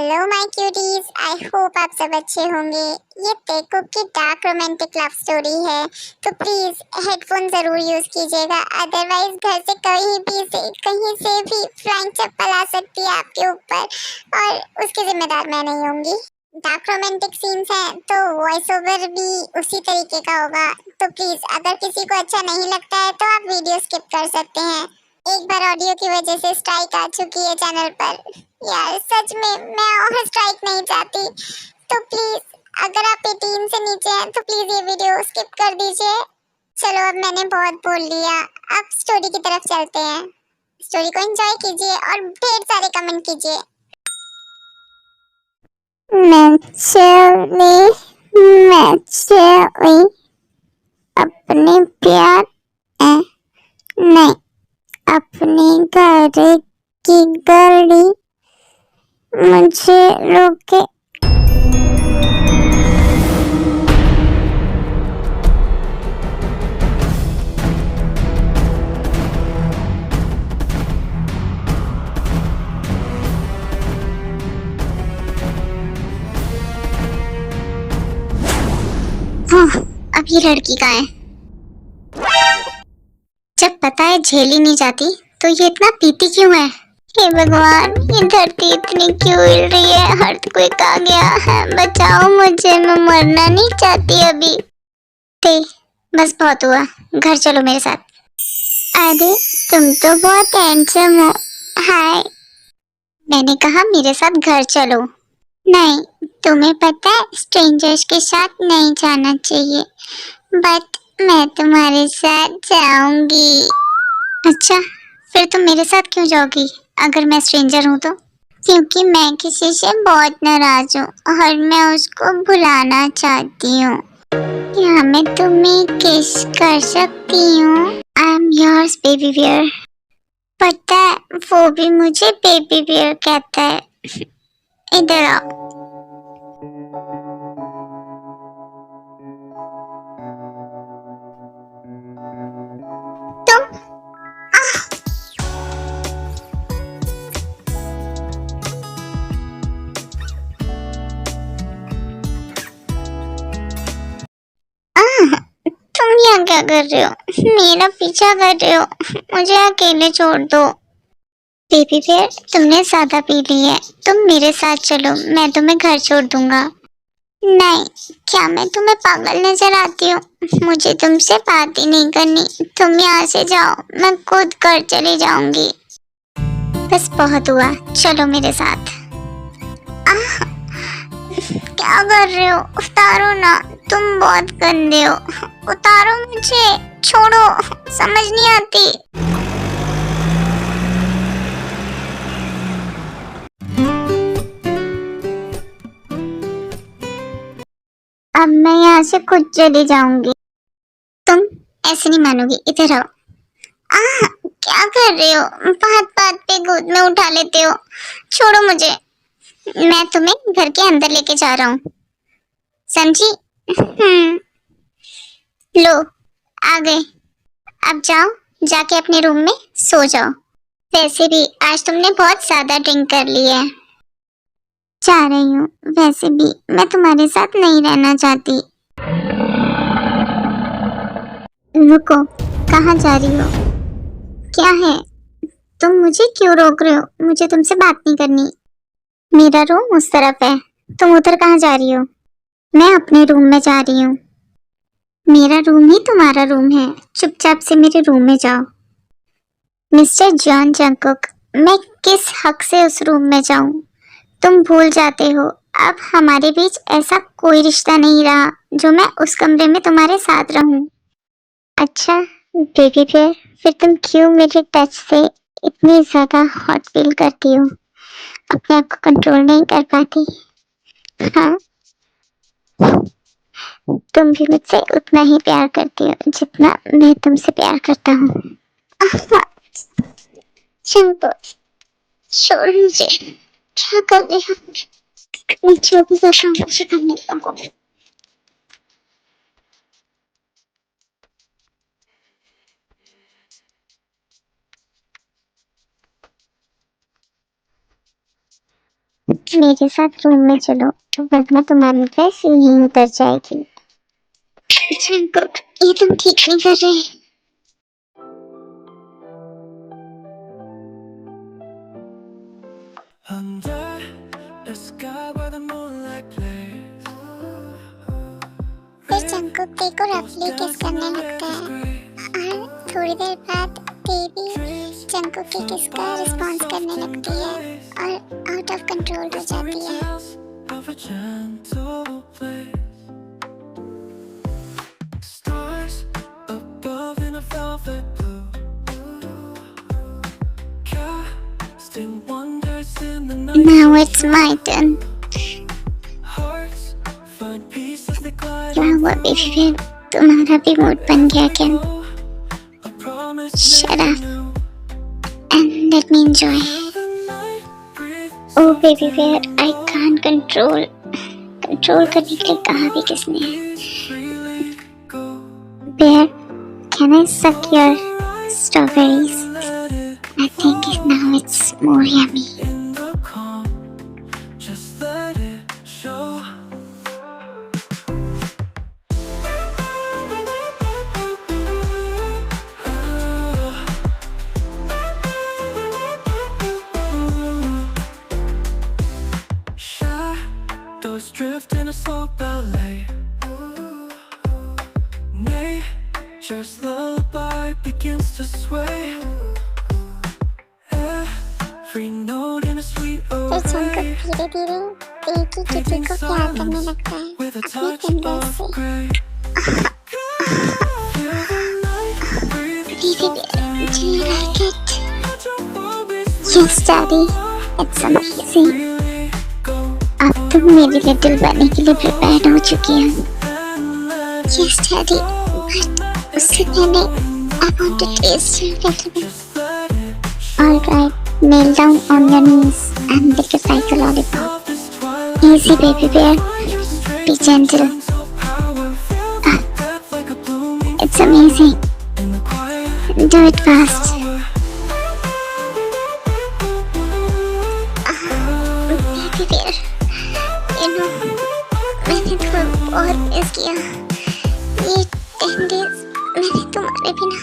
Hello my cuties, I hope आप सब अच्छे होंगे। ये टेकअप की डार्क रोमांटिक लव स्टोरी है, तो प्लीज हेडफोन जरूर यूज कीजिएगा, अदरवाइज घर से कहीं से भी फ्लाइंग चप्पल आ सकती है आपके ऊपर और उसकी जिम्मेदार मैं नहीं होंगी। डार्क रोमांटिक सीन्स हैं तो वॉइस ओवर भी उसी तरीके का होगा, तो प्लीज अगर किसी को अच्छा नहीं लगता है तो आप वीडियो स्किप कर सकते हैं। एक बार ऑडियो की वजह से स्ट्राइक आ चुकी है चैनल पर। यार सच में मैं और स्ट्राइक नहीं चाहती, तो प्लीज अगर आप 18 से नीचे हैं तो प्लीज ये वीडियो स्किप कर दीजिए। चलो अब मैंने बहुत बोल लिया, अब स्टोरी की तरफ चलते हैं। स्टोरी को एंजॉय कीजिए और ढेर सारे कमेंट कीजिए। मैं चली अपने प्यार नहीं, अपने घर की गाड़ी मुझे रोके। हाँ, अब ये लड़की कहाँ है? जब पता है झेली नहीं जाती तो ये इतना पीती क्यों है? हे भगवान, ये धरती इतनी क्यों हिल रही है? अर्थक्वेक आ गया है, बचाओ मुझे, मैं मरना नहीं चाहती अभी। ते, बस बहुत हुआ, घर चलो मेरे साथ। अरे तुम तो बहुत हैंडसम हो। हाय। मैंने कहा मेरे साथ घर चलो। नहीं, तुम्हें पता है स्ट्रेंजर्स के साथ नहीं जाना चाहिए, बट मैं तुम्हारे साथ जाऊंगी। अच्छा, फिर तुम मेरे साथ क्यों जाओगी अगर मैं स्ट्रेंजर हूँ तो? क्योंकि मैं किसी से बहुत नाराज हूँ और मैं उसको भुलाना चाहती हूँ। क्या मैं तुम्हें किस कर सकती हूँ? I am yours baby bear. पता है, वो भी मुझे बेबी बियर कहता है। इधर आओ। तुम तुम यहाँ क्या कर रहे हो? मेरा पीछा कर रहे हो? मुझे अकेले छोड़ दो। बेबी बियर, तुमने ज्यादा पी ली है, तुम मेरे साथ चलो, मैं तुम्हें घर छोड़ दूंगा। नहीं, क्या मैं तुम्हें पागल नजर आती हूँ? मुझे तुमसे बात ही नहीं करनी, तुम यहाँ से जाओ, मैं खुद घर चली जाऊंगी। बस बहुत हुआ, चलो मेरे साथ। आह, क्या कर रहे हो? उतारो ना, तुम बहुत गंदे हो। उतारो मुझे, छोड़ो, समझ नहीं आती। अब मैं यहाँ से खुद चली जाऊंगी। तुम ऐसे नहीं मानोगी, इधर आओ। आह, क्या कर रहे हो? बात बात पे गोद में उठा लेते हो। छोड़ो मुझे, मैं तुम्हें घर के अंदर लेके जा रहा हूँ, समझी? लो, आ गए। अब जाओ, जाके अपने रूम में सो जाओ। वैसे भी आज तुमने बहुत ज्यादा ड्रिंक कर ली है। जा रही हूँ, वैसे भी मैं तुम्हारे साथ नहीं रहना चाहती। रुको, कहाँ जा रही हो? क्या है? तुम मुझे क्यों रोक रहे हो? मुझे तुमसे बात नहीं करनी। मेरा रूम उस तरफ है, तुम उधर कहाँ जा रही हो? मैं अपने रूम में जा रही हूँ। मेरा रूम ही तुम्हारा रूम है, चुपचाप से मेरे रूम में जाओ। मिस्टर जॉन जंकुक, मैं किस हक से उस रूम में जाऊं? तुम भूल जाते हो, अब हमारे बीच ऐसा कोई रिश्ता नहीं रहा जो मैं उस कमरे में तुम्हारे साथ रहूं। अच्छा बेबी बियर, फिर तुम क्यों मेरे टच से इतनी ज्यादा हॉट फील करती हो? अपने आप को कंट्रोल नहीं कर पाती? हाँ, तुम भी मुझसे उतना ही प्यार करती हो जितना मैं तुमसे प्यार करता हूँ। चंपो, छोड़ मुझे। क्या कर रही हो? नीचे भी कर रहा हूँ, मुझे करने दो। मेरे साथ रूम में चलो, वरना तुम्हारी ड्रेस यहीं उतर जाएगी। जंकुक, ये तुम ठीक नहीं कर रहे। फिर जंकुक देखो रफली किस करने लगता है और थोड़ी देर बाद देवी जंकुक के किस का रिस्पॉन्स करने लगती है और आउट ऑफ कंट्रोल हो जाती है। Now it's my turn. क्या हुआ बेबी फिर? तुम्हारा भी मूड बन गया क्या? Shut up and let me enjoy. Oh baby bear, I can't control. Control करने के लिए कहा भी किसने? Bear, can I suck your strawberries? I think now it's more yummy. Drift in a slow ballet. Nature's lullaby begins to sway. Every note in a sweet फिर Jungkook धीरे धीरे एक ही किसी को प्यार करने लगता है अपनी फिंगर्स से। Do you like it? Yes, Daddy. It's amazing. अब तुम मेरी लिटिल बनी के लिए प्रिपेयर हो चुकी हो। Yes, Daddy. But उससे पहले I want to taste your little bit. Alright, kneel down on your knees and lick it like a lollipop. Easy, baby bear. Be gentle. It's amazing. Do it fast. Baby bear. मैंने तुम्हें बहुत miss किया। ये 10 days मैंने तुम्हारे बिना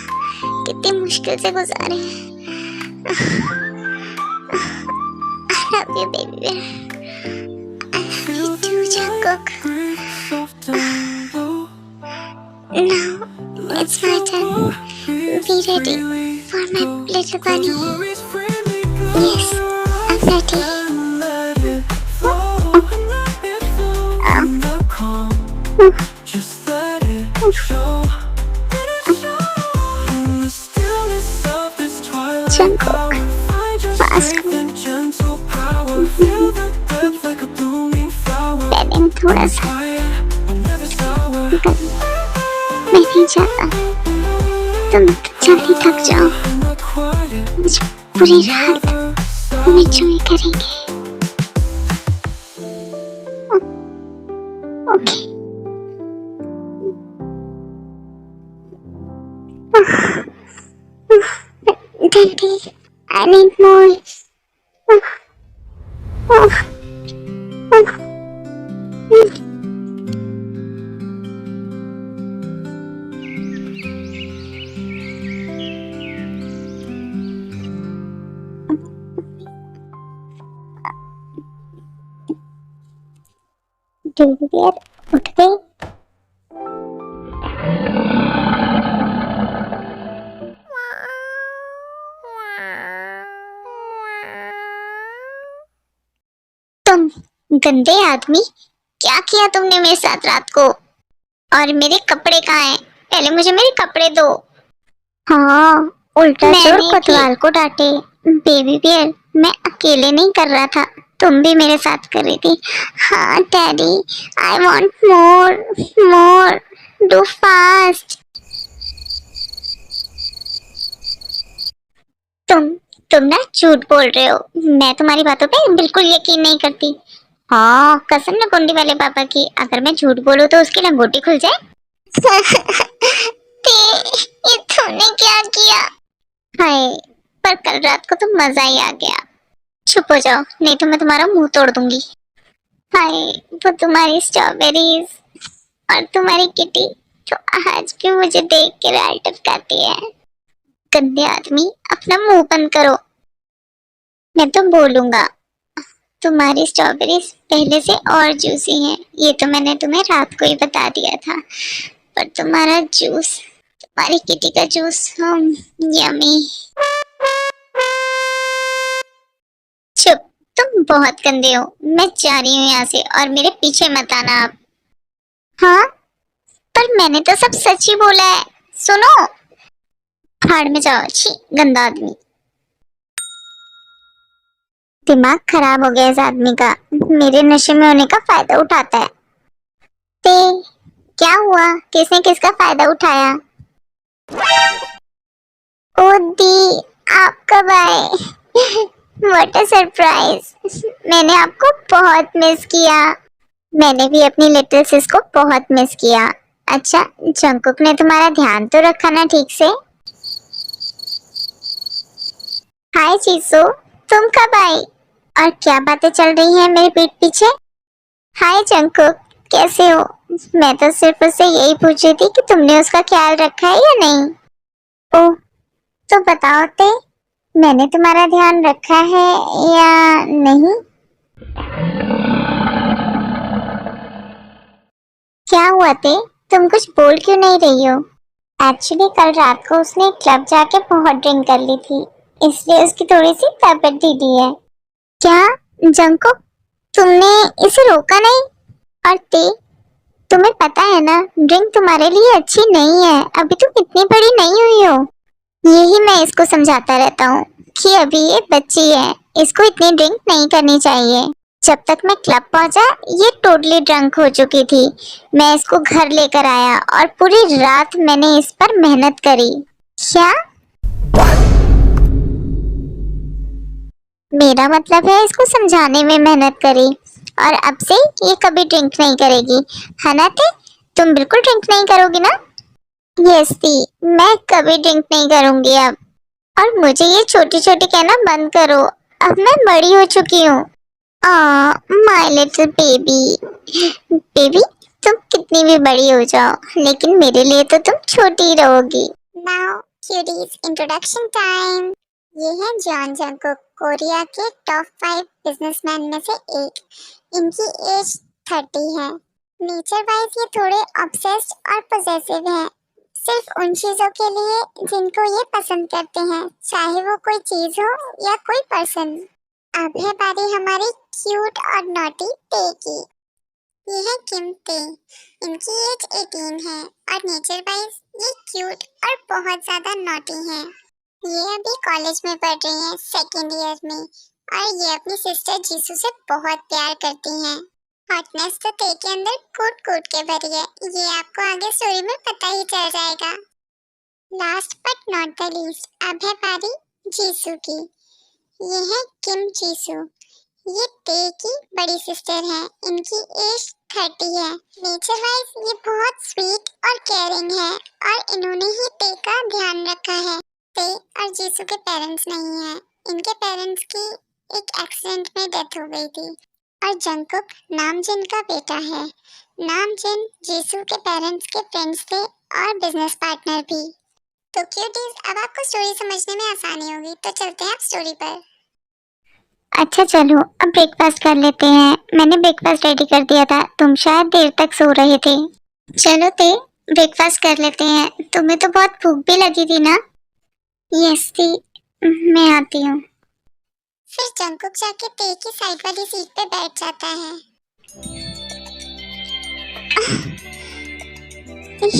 कितनी मुश्किल से गुजारे हैं। I love you, baby bear. I love you too, Jungkook. Now it's my turn. Be ready for my little bunny. Yes, I'm ready. Just let it show. In the stillness of this twilight, Jungkook, find your fast. strength and gentle power. Feel the depth like a blooming flower. पहले थोड़ा सा Quiet, but never sour. मैं नहीं चाहता तुम जल्दी थक जाओ। Not quiet, मुझे पूरी रात हम एंजॉय करेंगे। Okay. Daddy, I need more. Baby bear, उठ गई? तुम गंदे आदमी, क्या किया तुमने मेरे साथ रात को? और मेरे कपड़े कहाँ हैं? पहले मुझे मेरे कपड़े दो। हाँ, उल्टा चोर कोतवाल को डांटे। बेबी बियर, मैं अकेले नहीं कर रहा था, तुम भी मेरे साथ कर रही थी। हाँ daddy, I want more more, do fast. तुम ना झूठ बोल रहे हो, मैं तुम्हारी बातों पे बिल्कुल यकीन नहीं करती। हाँ, कसम ना कुंडी वाले पापा की, अगर मैं झूठ बोलूं तो उसकी लंगोटी खुल जाए। ये तुमने क्या किया? हाय, पर कल रात को तो मजा ही आ गया। चुप हो जाओ, नहीं तो मैं तुम्हारा मुंह तोड़ दूंगी। हाय, वो तुम्हारी स्ट्रॉबेरीज और तुम्हारी किटी जो आज भी मुझे देख के लाल टपकाती है। गंदे आदमी, अपना मुंह बंद करो। मैं तो बोलूंगा। तुम्हारी स्ट्रॉबेरीज पहले से और जूसी हैं। ये तो मैंने तुम्हें रात को ही बता दिया था। पर तुम्हारा जूस, तुम्हारी किटी का जूस, यमी। चुप, तुम बहुत गंदे हो। मैं जा रही हूँ यहाँ से और मेरे पीछे मत आना आप। हाँ, पर मैंने तो सब सच ही बोला है। सुनो, भाड़ में जाओ, छी गंदा आदमी। दिमाग खराब हो गया इस आदमी का, मेरे नशे में होने का फायदा उठाता है। ते क्या हुआ, किसने किसका फायदा उठाया? ओ दी, आप कब आए? What a surprise. मैंने आपको बहुत मिस किया। मैंने भी अपनी लिटिल सिस को बहुत मिस किया। अच्छा, जंकुक ने तुम्हारा ध्यान तो रखा ना ठीक से? हाय चीसू, तुम कब आई और क्या बातें चल रही हैं मेरे पीठ पीछे? हाय जंकुक, कैसे हो? मैं तो सिर्फ उससे यही पूछ रही थी कि तुमने उसका ख्याल रखा है या नहीं। ओह, तो बताओ ते, मैंने तुम्हारा ध्यान रखा है या नहीं? क्या हुआ ते, तुम कुछ बोल क्यों नहीं रही हो? एक्चुअली कल रात को उसने क्लब जाके बहुत ड्रिंक कर ली थी, इसलिए उसकी थोड़ी सी तबीयत ढीली है। क्या जंकुक, तुमने इसे रोका नहीं? और ते, तुम्हें पता है ना, ड्रिंक तुम्हारे लिए अच्छी नहीं है। अभी तुम इतनी बड़ी नहीं हुई हो। यही मैं इसको समझाता रहता हूँ कि अभी ये बच्ची है, इसको इतनी ड्रिंक नहीं करनी चाहिए। जब तक मैं क्लब पहुंचा ये टोटली ड्रंक हो चुकी थी। मैं इसको घर लेकर आया और पूरी रात मैंने इस पर मेहनत करी। क्या? मेरा मतलब है इसको समझाने में मेहनत करी, और अब से ये कभी ड्रिंक नहीं करेगी, है ना? तुम बिल्कुल ड्रिंक नहीं करोगी ना? यस दी, मैं कभी ड्रिंक नहीं करूंगी अब। और मुझे ये छोटी छोटी कहना बंद करो, अब मैं बड़ी हो चुकी हूँ। My little baby. बेबी, तुम कितनी भी बड़ी हो जाओ, लेकिन मेरे लिए तो तुम छोटी ही रहोगी। Now cuties introduction time. ये है जॉन जंकुक, कोरिया के टॉप 5 बिजनेसमैन में से एक। इनकी एज 30 है। नेचर वाइज ये थोड़े ऑब्सेस्ड और पोजेसिव हैं, सिर्फ उन चीजों के लिए जिनको ये पसंद करते हैं, चाहे वो कोई चीज हो या कोई पर्सन। अब है बारी हमारी क्यूट और नॉटी ते की। ये है किम ते। इनकी एज 18 है और नेचर वाइज ये क्यूट और बहुत ज्यादा नॉटी हैं। ये अभी कॉलेज में पढ़ रही हैं, सेकेंड ईयर में, और ये अपनी सिस्टर जीसू से बहुत प्यार करती हैं। हॉटनेस तो ते के अंदर कूट कूट के भरी है, ये आपको आगे स्टोरी में पता ही चल जाएगा। Last but not the least, अब है बारी जीसू की। ये है किम जीसू। ये ते की बड़ी सिस्टर है। इनकी एज 30 है। नेचर वाइज ये बहुत स्वीट और केयरिंग है, और इन्होंने ही ते का ध्यान रखा है। ते और जीसू के पेरेंट्स नहीं हैं। इनके पेरेंट्स की एक एक्सीडेंट में डेथ हो गई थी। और जंकुक नामजिन का बेटा है। नामजिन जीसू के पेरेंट्स के फ्रेंड्स थे और बिजनेस पार्टनर भी। तो क्यूटीज, अब आपको स्टोरी समझने में आसानी होगी, तो चलते हैं आप स्टोरी पर। अच्छा चलो, अब ब्रेकफास्ट कर लेते हैं। मैंने ब्रेकफास्ट रेडी कर दिया था, तुम शायद देर तक सो रहे थे। चलो ते, ब्रेकफास्ट कर लेते हैं। तुम्हें तो बहुत भूख भी लगी थी ना? यस दी, मैं आती हूँ। फिर जंकुक जाके ते की साइड वाली सीट पे बैठ जाता है। ये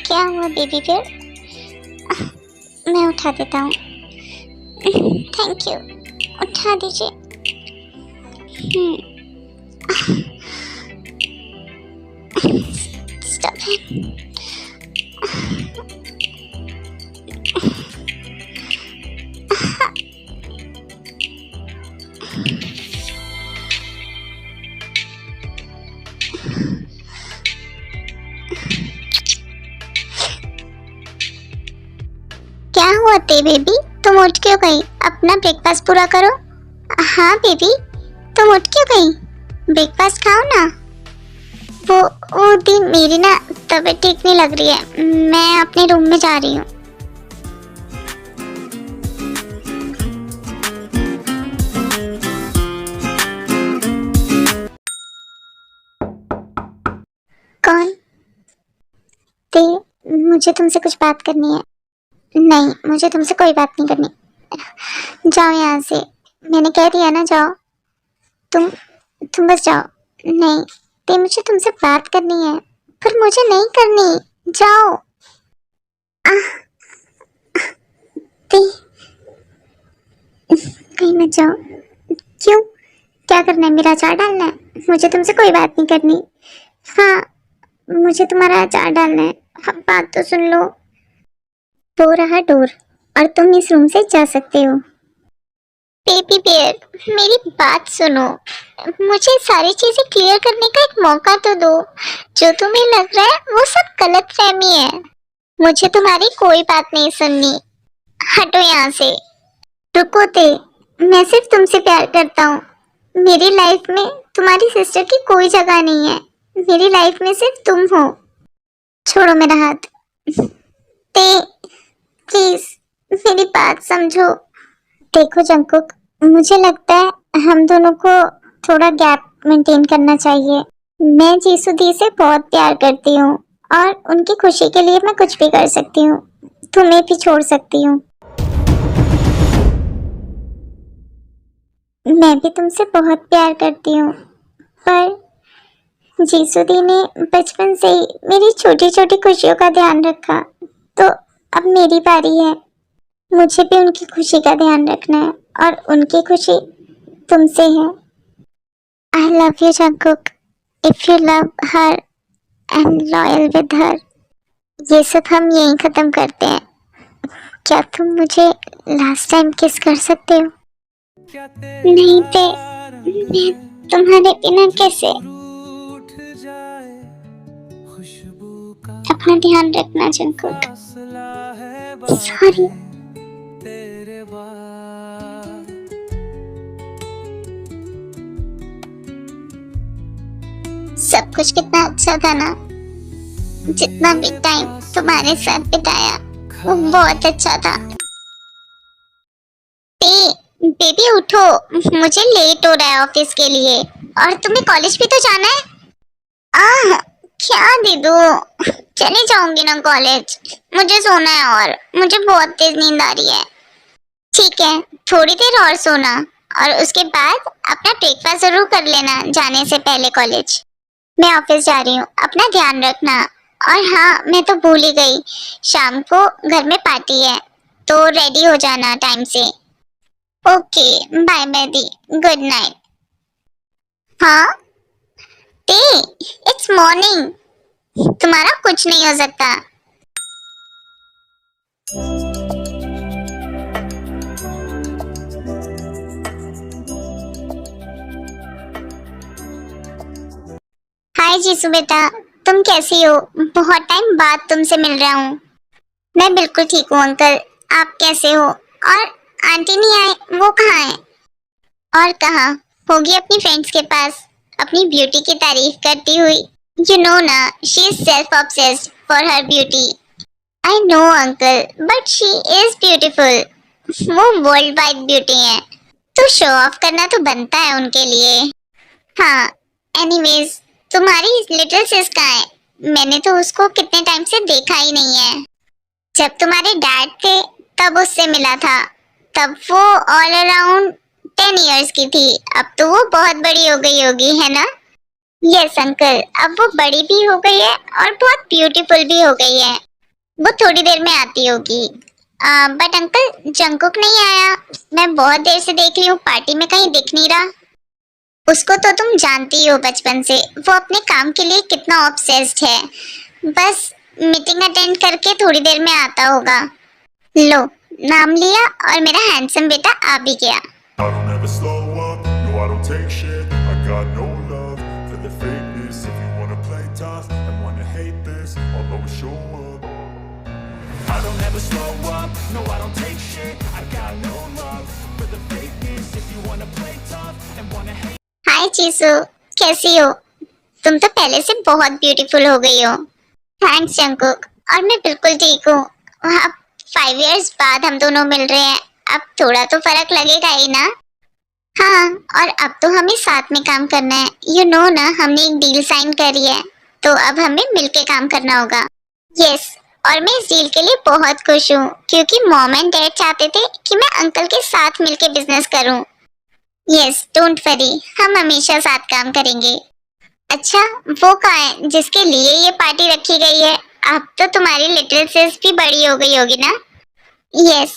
क्या हुआ बेबी फिर? मैं उठा देता हूँ। थैंक यू, उठा दीजिए। Stop it. क्या हुआ ते बेबी, तुम उठ क्यों गई? अपना ब्रेकफास्ट पूरा करो। हाँ बेबी, तुम उठ क्यों गई? ब्रेकफास्ट खाओ ना। वो दी, मेरी ना तबीयत ठीक नहीं लग रही है, मैं अपने रूम में जा रही हूँ। कौन? ते, मुझे तुमसे कुछ बात करनी है। नहीं, मुझे तुमसे कोई बात नहीं करनी। जाओ यहाँ से, मैंने कह दिया ना, जाओ। तुम बस जाओ। नहीं ते, मुझे तुमसे बात करनी है, पर मुझे नहीं करनी। जाओ। आह, ते, कहीं मत जाओ। क्यों? क्या करना है? मेरा अचार डालना है? मुझे तुमसे कोई बात नहीं करनी। हाँ, मुझे तुम्हारा अचार डालना है। हाँ, बात तो सुन लो। वो रहा डोर, और तुम इस रूम से जा सकते हो। बेबी बियर, मेरी बात सुनो। मुझे सारी चीजें क्लियर करने का एक मौका तो दो। जो तुम्हें लग रहा है वो सब गलतफहमी है। मुझे तुम्हारी कोई बात नहीं सुननी। हटो यहाँ से। रुको ते, मैं सिर्फ तुमसे प्यार करता हूँ। मेरी लाइफ में तुम्हारी सिस्टर की कोई जगह नहीं है। मेरी लाइफ में सिर्फ तुम हो। छोड़ो मेरा हाथ। ते, प्लीज मेरी बात समझो। देखो जंकुक, मुझे लगता है हम दोनों को थोड़ा गैप मेंटेन करना चाहिए। मैं जीसू दी से बहुत प्यार करती हूँ, और उनकी खुशी के लिए मैं कुछ भी कर सकती हूँ। तुम्हें भी छोड़ सकती हूँ। मैं भी तुमसे बहुत प्यार करती हूँ, पर जीसू दी ने बचपन से ही मेरी छोटी छोटी खुशियों का ध्यान रखा, तो अब मेरी बारी है। मुझे भी उनकी खुशी का ध्यान रखना है, और उनकी खुशी तुमसे है। I love you Jungkook. If you love her and loyal with her. ये सब हम यहीं खत्म करते हैं। क्या तुम मुझे लास्ट टाइम किस कर सकते हो? नहीं ते, मैं तुम्हारे बिना कैसे? अपना ध्यान रखना जंकुक। सॉरी। सब कुछ कितना अच्छा था ना। जितना भी टाइम तुम्हारे साथ बिताया वो बहुत अच्छा था। बेबी उठो, मुझे लेट हो रहा है ऑफिस के लिए, और तुम्हें कॉलेज भी तो जाना है। आह, क्या दे दो, चले जाऊंगी ना कॉलेज। मुझे सोना है, और मुझे बहुत तेज नींद आ रही है। ठीक है, थोड़ी देर और सोना, और उसके बाद अपना ब्रेकफास्ट जरूर कर लेना जाने से पहले कॉलेज। मैं ऑफिस जा रही हूँ, अपना ध्यान रखना। और हाँ, मैं तो भूल ही गई, शाम को घर में पार्टी है, तो रेडी हो जाना टाइम से। Okay, bye Mehdi, good night. हाँ ते, इट्स मॉर्निंग, तुम्हारा कुछ नहीं हो सकता। हाय जीसू बेटा, तुम कैसी हो? बहुत टाइम बाद तुमसे मिल रहा हूँ। मैं बिल्कुल ठीक हूँ अंकल, आप कैसे हो? और आंटी नहीं आए, वो कहाँ है? और कहाँ होगी? अपनी फ्रेंड्स के पास, अपनी ब्यूटी की तारीफ करती हुई। यू नो ना, she is self obsessed for her beauty. I know uncle, but she is beautiful. वो वर्ल्ड वाइड ब्यूटी है, तो शो ऑफ करना तो बनता है उनके लिए। हाँ, एनीवेज, तुम्हारी लिटिल सिस कहाँ है? मैंने तो उसको कितने टाइम से देखा ही नहीं है। जब तुम्हारे डैड थे तब उससे मिला था, तब वो ऑल अराउंड 10 इयर्स की थी। अब तो वो बहुत बड़ी हो गई होगी, है ना? यस अंकल, अब वो बड़ी भी हो गई है और बहुत ब्यूटीफुल भी हो गई है। वो थोड़ी देर में आती होगी। बट अंकल, जंकुक नहीं आया। मैं बहुत देर से देख रही हूँ, पार्टी में कहीं दिख नहीं रहा। उसको तो तुम जानती हो बचपन से, वो अपने काम के लिए कितना ऑब्सेस्ड है। बस मीटिंग अटेंड करके थोड़ी देर में आता होगा। लो, नाम लिया और मेरा हैंडसम बेटा आ भी गया। I don't ever slow up, no I don't take shit. I got no love for the fakeness. If you wanna play tough and wanna hate this, I'll always show up. I don't ever slow up, no I don't take shit. I got no love for the fakeness. If you wanna play tough and wanna hate. हाय चीसू, कैसी हो? तुम तो पहले से बहुत beautiful हो गई हो। Thanks Jungkook. और मैं बिल्कुल ठीक हूँ। अब 5 इयर्स बाद हम दोनों मिल रहे हैं, अब थोड़ा तो फर्क लगेगा ही ना। हाँ, और अब तो हमें साथ में काम करना है। यू नो ना, हमने एक डील साइन करी है, तो अब हमें मिलके काम करना होगा। यस, और मैं इस डील के लिए बहुत खुश हूँ क्योंकि मॉम एंड डैड चाहते थे कि मैं अंकल के साथ मिलके बिजनेस करूँ। यस, डोंट वरी, हम हमेशा साथ काम करेंगे। अच्छा, वो कहाँ है जिसके लिए ये पार्टी रखी गई है? अब तो तुम्हारी लिटिल सिस भी बड़ी हो गई होगी ना? यस,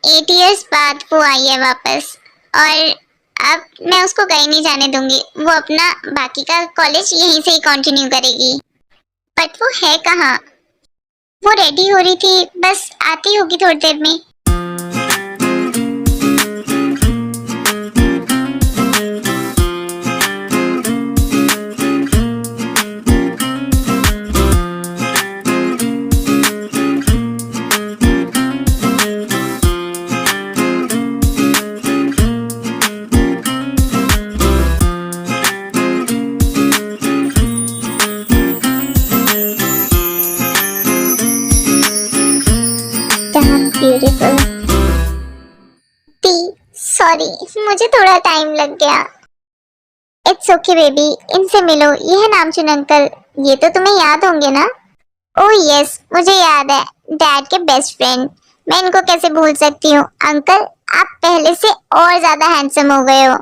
8 इयर्स बाद वो आई है वापस, और अब मैं उसको कहीं नहीं जाने दूंगी। वो अपना बाकी का कॉलेज यहीं से ही कंटिन्यू करेगी। बट वो है कहाँ? वो रेडी हो रही थी, बस आती होगी थोड़ी देर में। ब्यूटीफुल। टी, सॉरी, मुझे थोड़ा टाइम लग गया। इट्स ओके बेबी, इनसे मिलो, ये है नामचुन अंकल। ये तो तुम्हें याद होंगे ना? ओह यस, मुझे याद है, डैड के बेस्ट फ्रेंड। मैं इनको कैसे भूल सकती हूँ। अंकल, आप पहले से और ज्यादा हैंडसम हो गए हो।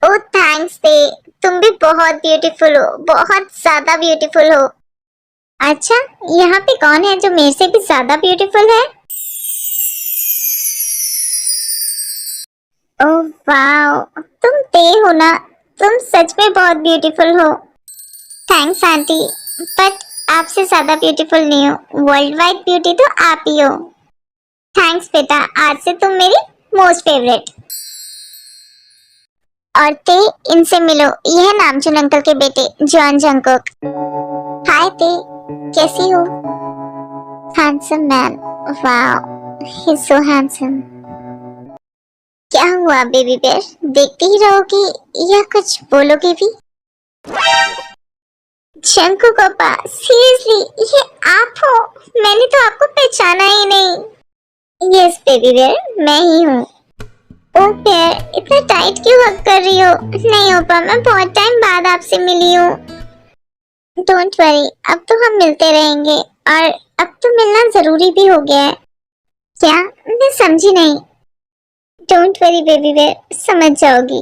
ओह थैंक्स दे, तुम भी बहुत ब्यूटीफुल हो, बहुत ज्यादा ब्यूटीफुल हो। अच्छा, यहाँ पे कौन है जो मेरे से भी ज्यादा ब्यूटीफुल है? ओह वाओ, तुम ते हो ना? तुम सच में बहुत ब्यूटीफुल हो। थैंक्स आंटी, बट आपसे ज्यादा ब्यूटीफुल नहीं हो। वर्ल्ड वाइड ब्यूटी तो आप ही हो। थैंक्स बेटा, आज से तुम मेरी मोस्ट फेवरेट। और ते, इनसे मिलो, ये है नामचुन अंकल के बेटे जॉन जंगकुक। हाय ते, कैसी हो? Handsome man, wow, he is so handsome. क्या हुआ बेबी बेर, देखते ही रहोगी या कुछ बोलोगे भी? शंकु पापा, सीरियसली ये आप हो? मैंने तो आपको पहचाना ही नहीं। यस बेबी बेर, मैं ही हूँ। ओ बेर, इतना टाइट क्यों हग कर रही हो? नहीं ओपा, मैं बहुत टाइम बाद आपसे मिली हूँ। डोंट वरी, अब तो हम मिलते रहेंगे, और अब तो मिलना जरूरी भी हो गया है। क्या? मैं समझी नहीं। डोंट वरी बेबी बेर, समझ जाओगी।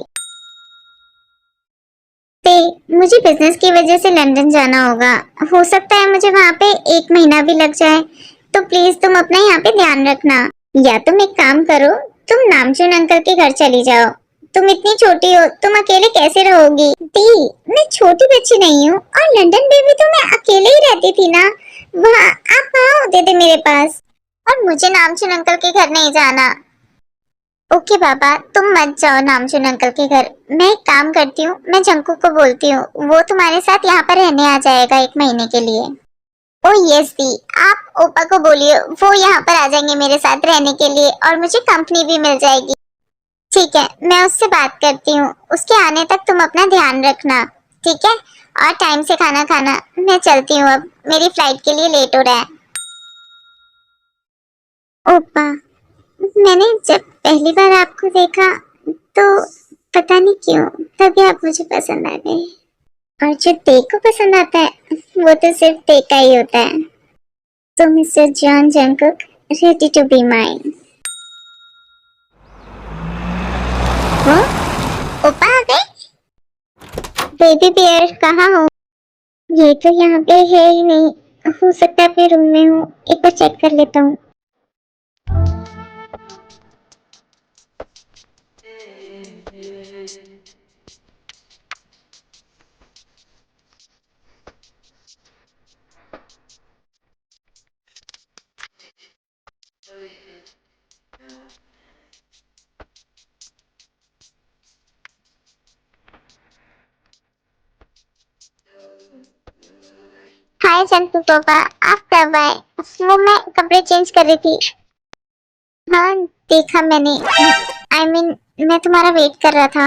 ते, मुझे बिजनेस की वजह से लंदन जाना होगा। हो सकता है मुझे वहाँ पे 1 महीना भी लग जाए, तो प्लीज तुम अपना यहाँ पे ध्यान रखना। या तुम एक काम करो, तुम नामचुन अंकल के घर चली जाओ। तुम इतनी छोटी हो, तुम अकेले कैसे रहोगी? दी, मैं छोटी बच्ची नहीं हूँ, और लंदन में भी तो मैं अकेले ही रहती थी ना। वहाँ आप कहाँ होते थे मेरे पास? और मुझे नामचुन अंकल के घर नहीं जाना। ओके बाबा, तुम मत जाओ नामचुन अंकल के घर। मैं एक काम करती हूँ, मैं जंकू को बोलती हूँ, वो तुम्हारे साथ यहाँ पर रहने आ जाएगा 1 महीने के लिए। ओ यस दी, आप ओपा को बोलिए, वो यहाँ पर आ जाएंगे मेरे साथ रहने के लिए, और मुझे कंपनी भी मिल जाएगी। ठीक है, मैं उससे बात करती हूँ। उसके आने तक तुम अपना ध्यान रखना, ठीक है? और टाइम से खाना खाना। मैं चलती हूँ अब, मेरी फ्लाइट के लिए लेट हो रहा है। ओपा, मैंने जब पहली बार आपको देखा तो पता नहीं क्यों तभी आप मुझे पसंद आ गए। और जो ते को पसंद आता है वो तो सिर्फ ते का ही होता है। तो Mister John Jungkook, ready to be mine. हाँ? ओपा आ गए? बेबी बियर कहाँ हो? ये तो यहाँ पे है ही नहीं। हो सकता है अपने रूम में हो, एक बार चेक कर लेता हूँ। हाय जंकू पापा, आप कब आए? वो मैं कपड़े चेंज कर रही थी। हाँ, देखा मैंने। मैं तुम्हारा वेट कर रहा था।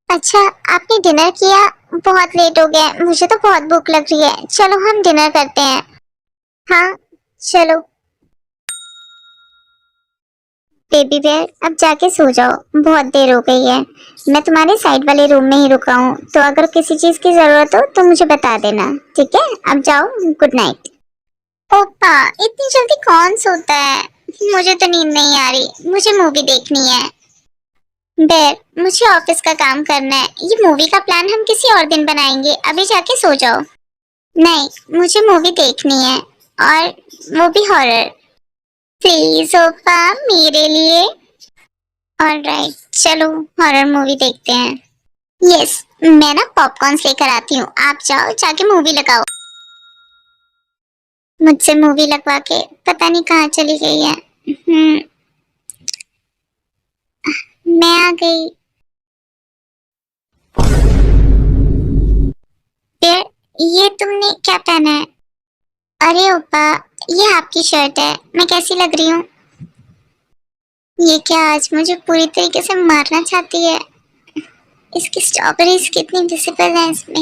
अच्छा, आपने डिनर किया? बहुत लेट हो गया है, मुझे तो बहुत भूख लग रही है। चलो हम डिनर करते हैं। हाँ, चलो। बेबी बेयर, अब जाके सो जाओ, बहुत देर हो गई है। मैं तुम्हारे साइड वाले रूम में ही रुका हूँ, तो अगर किसी चीज की जरूरत हो तो मुझे बता देना, ठीक है? अब जाओ, गुड नाइट। ओपा, इतनी जल्दी कौन सोता है? मुझे तो नींद नहीं आ रही, मुझे मूवी देखनी है। बेर, मुझे ऑफिस का काम करना है। ये मूवी का प्लान हम किसी और दिन बनाएंगे, अभी जाके सो जाओ। नहीं, मुझे मूवी देखनी है, और वो भी हॉरर। प्लीज ओपा, मेरे लिए। ऑलराइट, चलो हॉरर मूवी देखते हैं। यस, मैं ना पॉपकॉर्न्स लेकर आती हूँ, आप जाओ जाके मूवी लगाओ। मुझसे मूवी लगवा के पता नहीं कहाँ चली गई है। मैं आ गई। फिर ये तुमने क्या पहना है? अरे ओपा, ये आपकी शर्ट है, मैं कैसी लग रही हूँ? ये क्या आज मुझे पूरी तरीके से मारना चाहती है? इसकी स्ट्रॉबेरीज कितनी विजिबल है इसमें।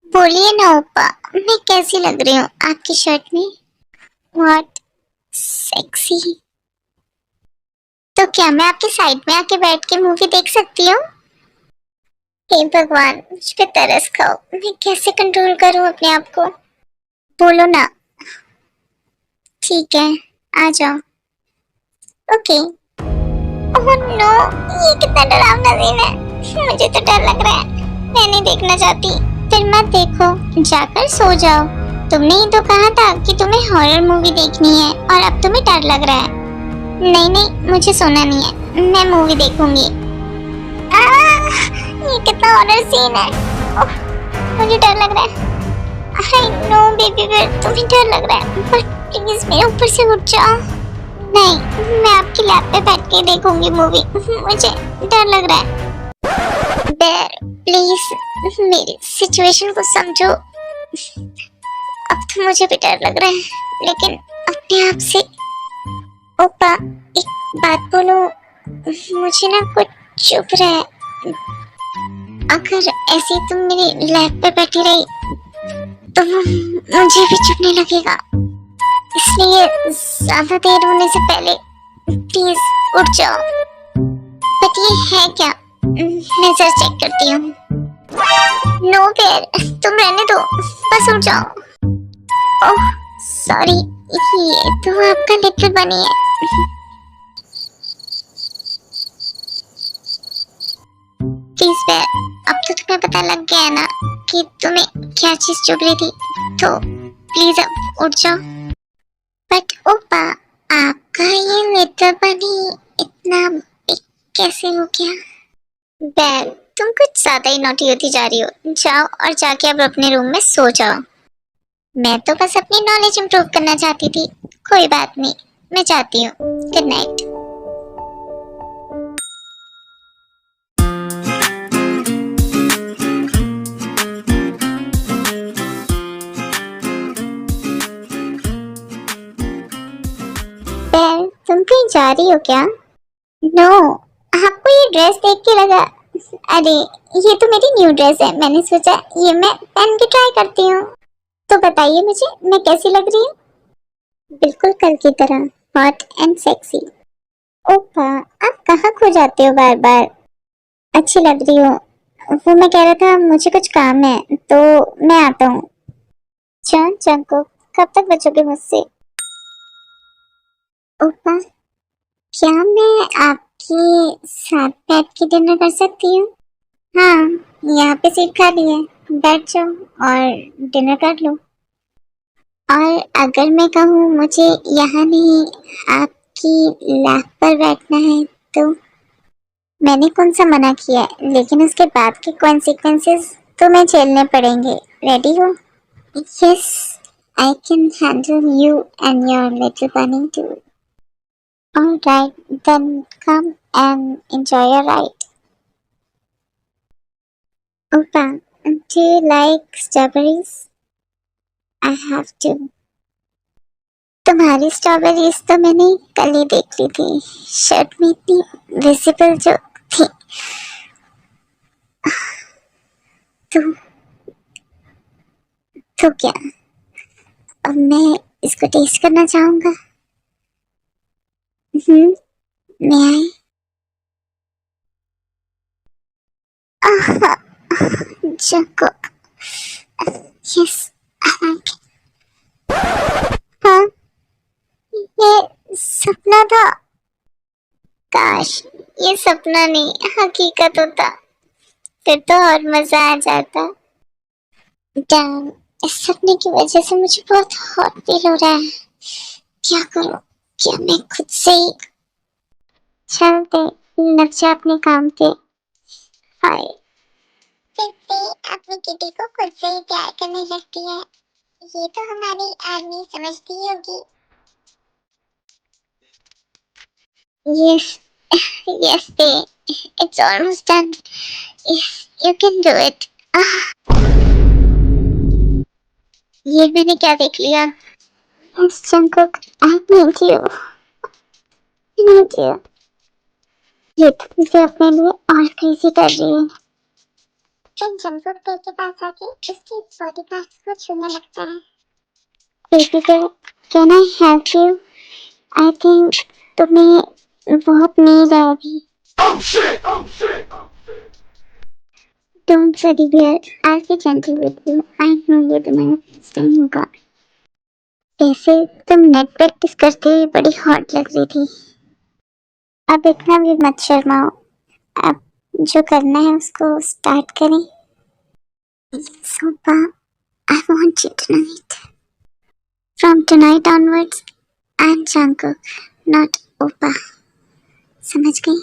बोलिए ना ओपा, मैं कैसी लग रही हूँ आपकी शर्ट में? What sexy. तो क्या मैं आपके साइड में आके बैठ के मूवी देख सकती हूँ? हे भगवान, मुझ पे तरस खाओ, मैं कैसे कंट्रोल करूँ अपने आप को? बोलो ना। ठीक है, आ जाओ। ओके। ओह नो, ये कितना डरावना सीन है। मुझे तो डर लग रहा है, मैं नहीं देखना चाहती। फिर मत देखो, जाकर सो जाओ। तुमने ही तो कहा था कि तुम्हें हॉरर मूवी देखनी है, और अब तुम्हें डर लग रहा है। नहीं नहीं, मुझे सोना नहीं है, मैं मूवी देखूंगी। ये कितना हॉरर सीन है। ओह, मुझे डर लग रहा है। आई नो बेबी बेर, तुम्हें डर लग रहा है, बट प्लीज मेरे ऊपर से उठ जाओ। नहीं, मैं आपकी लैप पे बैठ के देखूंगी मूवी, मुझे डर लग रहा है। बेर, प्लीज मेरी सिचुएशन को समझो। अब तो मुझे भी डर लग रहा है, लेकिन अपने आप से। ओपा, एक बात बोलो, मुझे ना कुछ चुभ रहा है। अगर ऐसे तुम मेरी लैप पे बैठी रही तो मुझे भी चुभने लगेगा। इसलिए ज्यादा देर होने से पहले प्लीज उठ जाओ। बट ये है क्या? मैं जरा चेक करती हूँ। नो बेर, तुम रहने दो, बस उठ जाओ। ओह सॉरी, ये तो आपका लिटिल बनी है। प्लीज बेर, अब तो तुम्हें पता लग गया है ना कि तुम्हें क्या चीज चुभ रही थी, तो प्लीज अब उठ जाओ। बट ओपा, आपका ये लिटिल बनी इतना बिग कैसे हो गया? बेर, तुम कुछ ज्यादा ही नॉटी होती जा रही हो। जाओ और जाके अब अपने रूम में सो जाओ। मैं तो बस अपनी नॉलेज इंप्रूव करना चाहती थी। कोई बात नहीं, मैं जाती हूँ। Good night. बेर, तुम कहीं जा रही हो क्या? नो, आपको ये ड्रेस देख के लगा। अरे, ये तो मेरी न्यू ड्रेस है, मैंने सोचा ये मैं पहन के ट्राई करती हूँ। तो बताइए मुझे, मैं कैसी लग रही हूँ? बिल्कुल कल की तरह, हॉट एंड सेक्सी। ओपा, आप कहाँ खो जाते हो बार बार? अच्छी लग रही हो। वो मैं कह रहा था, मुझे कुछ काम है, तो मैं आता हूँ। जॉन जंको, कब तक बचोगे मुझसे? ओपा, क्या मैं आपके साथ बैठ के डिनर कर सकती हूँ? हाँ, यहाँ पे सीट खाली है, बैठ जाओ और डिनर कर लो। और अगर मैं कहूँ मुझे यहाँ नहीं, आपकी लैप पर बैठना है, तो मैंने कौन सा मना किया है, लेकिन उसके बाद के कॉन्सिक्वेंसेस तो मैं झेलने पड़ेंगे। रेडी हो? Yes, I can handle you and your little bunny too. Alright, then come and enjoy your ride. ओपा, do you like strawberries? I have to. तुम्हारी स्ट्रॉबेरीज तो मैंने कल ही देख ली थी, शर्ट में इतनी विजिबल जो थी। तो तो क्या, अब मैं इसको टेस्ट करना चाहूंगा। मैं आई। Jungkook, yes, I like. हाँ, ये सपना था। काश ये सपना नहीं हकीकत होता, फिर तो और मजा आ जाता। डैम, इस सपने की वजह से मुझे बहुत हॉट फील हो रहा है। क्या करूं, क्या मैं खुद से ही। चलते, लग जा अपने काम पे। हाय। फिर से अपनी किटी को खुद से ही प्यार करने लगती है। ये तो हमारी आर्मी समझती होगी। Yes, yes bae, it's almost done. Yes, you can do it. ये मैंने क्या देख लिया। Yes Jungkook, I need you, need you. ये तो मुझे अपने लिए और क्रेजी कर रही है। फिर जंगकुक बे के पास आके उसकी बॉडी पार्ट्स को छूने लगता है। Baby girl, can I help you? I think तुम्हें बहुत नींद आएगी। Don't worry dear, I will be gentle with you. I know ये तुम्हारा स्टिंग होगा। वैसे तुम नेट प्रैक्टिस करते हुए बड़ी हॉट लग रही थी। अब इतना भी मत शर्माओ, अब जो करना है उसको स्टार्ट करें। सोपा, I want you tonight. From tonight onwards, I'm Jungkook, not Oppa. समझ गई?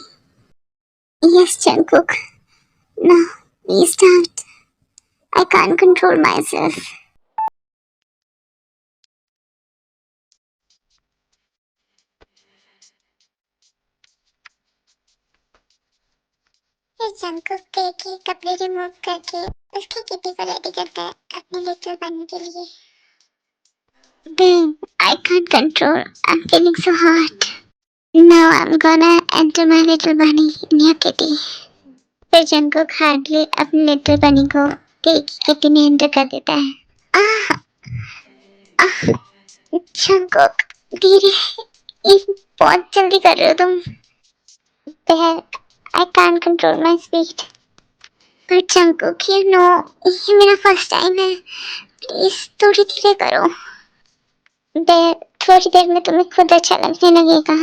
Yes, Jungkook. No, please don't. I can't control myself. फिर जंगकुक पे के कपड़े रिमूव करके उसकी किटी को रेडी करता है अपने लिटिल बनी के लिए। Babe, I can't control. I'm feeling so hot. Now I'm gonna enter my little bunny in your kitty. फिर जंगकुक हार्डली अपने लिटिल बनी को केक की किटी में एंटर कर देता है। आह, आह, जंगकुक, धीरे, बहुत जल्दी कर रहे हो तुम। Bear, I can't control my speed. पर जंगकुक, you know, ये मेरा फर्स्ट टाइम है, प्लीज थोड़ी धीरे करो। Bear, थोड़ी देर में तुम्हें खुद अच्छा लगने लगेगा,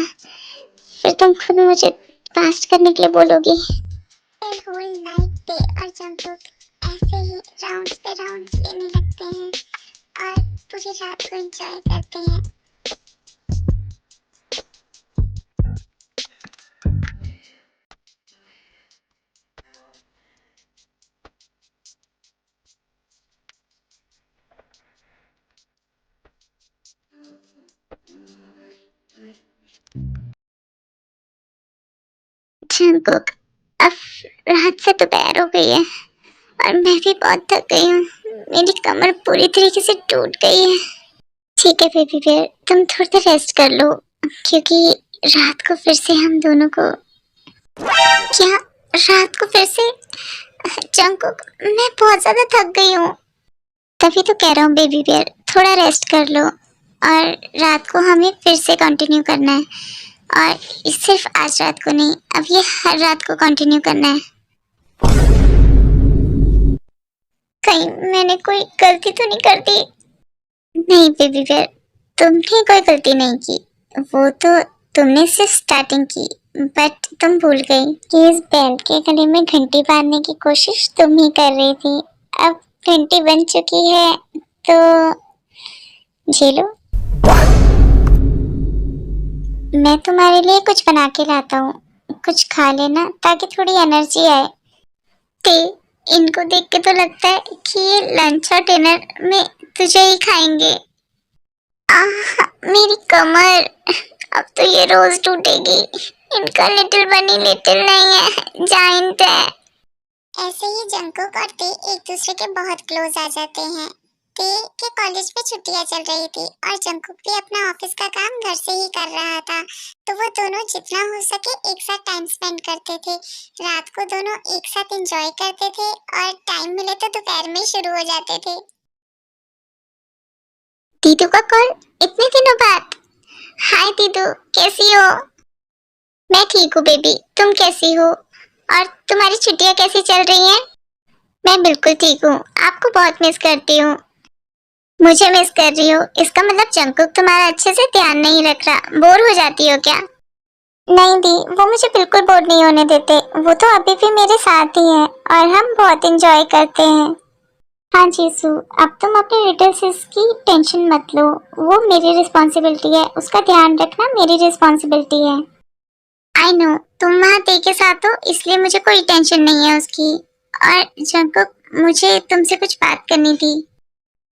फिर तुम खुद मुझे फास्ट करने के लिए बोलोगी। होल नाइट पे और जंगकुक ऐसे ही राउंड्स पे राउंड्स लेने लगते हैं और पूरी रात को एंजॉय करते हैं। जंगकुक, अब रात से दोपहर हो गई है और मैं भी बहुत थक गई हूँ। मेरी कमर पूरी तरीके से टूट गई है। ठीक है बेबी बेयर, तुम थोड़ी देर रेस्ट कर लो, क्योंकि रात को फिर से हम दोनों को। क्या, रात को फिर से? जंगकुक, मैं बहुत ज्यादा थक गई हूँ। तभी तो कह रहा हूँ बेबी बेयर, थोड़ा रेस्ट कर लो और रात को हमें फिर से कंटिन्यू करना है। और सिर्फ आज रात को नहीं, अब ये हर रात को कंटिन्यू करना है। कहीं मैंने कोई गलती तो नहीं कर दी? नहीं बेबी बेयर, तुमने कोई गलती नहीं की, वो तो तुमने सिर्फ स्टार्टिंग की, बट तुम भूल गई कि इस बैंड के गले में घंटी बांधने की कोशिश तुम ही कर रही थी। अब घंटी बन चुकी है तो झेलो। मैं तुम्हारे लिए कुछ बना के लाता हूँ, कुछ खा लेना ताकि थोड़ी एनर्जी आए। ते, इनको देख के तो लगता है कि ये लंच और डिनर में तुझे ही खाएंगे। आह, मेरी कमर, अब तो ये रोज टूटेगी। इनका लिटिल बनी लिटिल नहीं है, जाइंट है। ऐसे ही जंगकुक और ते एक दूसरे के बहुत क्लोज आ जाते हैं। ते के कॉलेज में छुट्टियां चल रही थी और जंकुक भी अपना ऑफिस का काम घर से ही कर रहा था, तो वो दोनों जितना हो सके एक साथ टाइम स्पेंड करते थे। रात को दोनों एक साथ एंजॉय करते थे और टाइम मिले तो दोपहर में शुरू हो जाते थे। दीदू का कॉल इतने दिनों बाद। हाय दीदू, कैसी हो? मैं ठीक हूँ बेबी, तुम कैसी हो? और तुम्हारी छुट्टियां कैसी चल रही हैं? मैं बिल्कुल ठीक हूँ, आपको बहुत मिस करती हूँ। मुझे मिस कर रही हो, इसका मतलब जंकुक तुम्हारा अच्छे से ध्यान नहीं रख रहा, बोर हो जाती हो क्या? नहीं दी, वो मुझे बिल्कुल बोर नहीं होने देते, वो तो अभी भी मेरे साथ ही हैं और हम बहुत एंजॉय करते हैं। हाँ जीसू, अब तुम अपने लिटिल सिस की टेंशन मत लो, वो मेरी रिस्पॉन्सिबिलिटी है, उसका ध्यान रखना मेरी रिस्पॉन्सिबिलिटी है। आई नो, तुम वहाँ ते के साथ हो इसलिए मुझे कोई टेंशन नहीं है उसकी। और जंकुक, मुझे तुमसे कुछ बात करनी थी।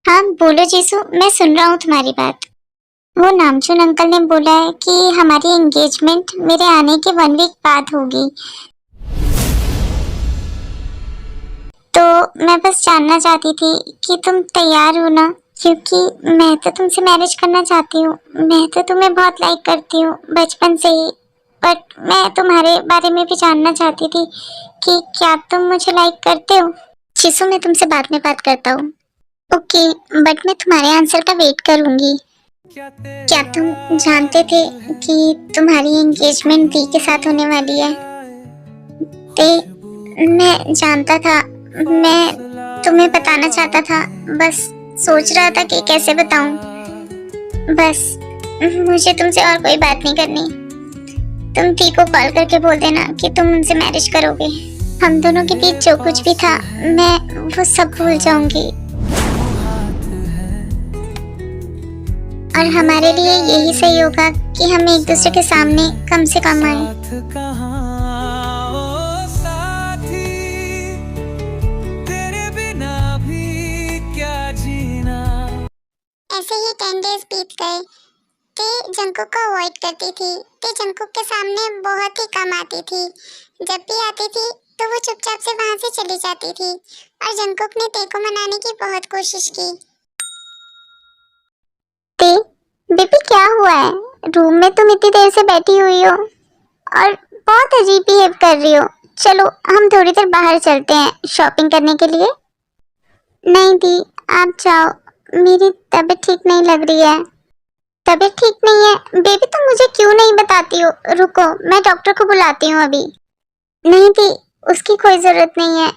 हाँ बोलो जीसू, मैं सुन रहा हूँ तुम्हारी बात। वो नामचुन अंकल ने बोला है कि हमारी एंगेजमेंट मेरे आने के 1 वीक बाद होगी, तो मैं बस जानना चाहती थी कि तुम तैयार हो ना, क्योंकि मैं तो तुमसे मैरिज करना चाहती हूँ। मैं तो तुम्हें बहुत लाइक करती हूँ बचपन से ही, बट मैं तुम्हारे बारे में भी जानना चाहती थी कि क्या तुम मुझे लाइक करते हो। जीसू, मैं तुमसे बाद में बात करता हूँ। ओके, बट मैं तुम्हारे आंसर का वेट करूंगी। क्या तुम जानते थे कि तुम्हारी एंगेजमेंट दी के साथ होने वाली है? ते, मैं जानता था, मैं तुम्हें बताना चाहता था, बस सोच रहा था कि कैसे बताऊं। बस मुझे तुमसे और कोई बात नहीं करनी। तुम दी को कॉल करके बोल देना कि तुम उनसे मैरिज करोगे। हम दोनों के बीच जो कुछ भी था, मैं वो सब भूल जाऊंगी। और हमारे लिए यही सही होगा कि हम एक दूसरे के सामने कम से कम आए। ऐसे ही 10 डेज बीत गए। ते जंकुक को अवॉइड करती थी। ते जंकुक के सामने बहुत ही कम आती थी। जब भी आती थी तो वो चुपचाप से वहां से चली जाती थी और जंकुक ने ते को मनाने की बहुत कोशिश की। ते, बेबी क्या हुआ है? रूम में तुम इतनी देर से बैठी हुई हो और बहुत अजीब बिहेव कर रही हो। चलो हम थोड़ी देर बाहर चलते हैं शॉपिंग करने के लिए। नहीं दी, आप जाओ, मेरी तबीयत ठीक नहीं लग रही है। तबीयत ठीक नहीं है? बेबी तुम मुझे क्यों नहीं बताती हो? रुको, मैं डॉक्टर को बुलाती हूँ अभी। नहीं दी, उसकी कोई जरूरत नहीं है,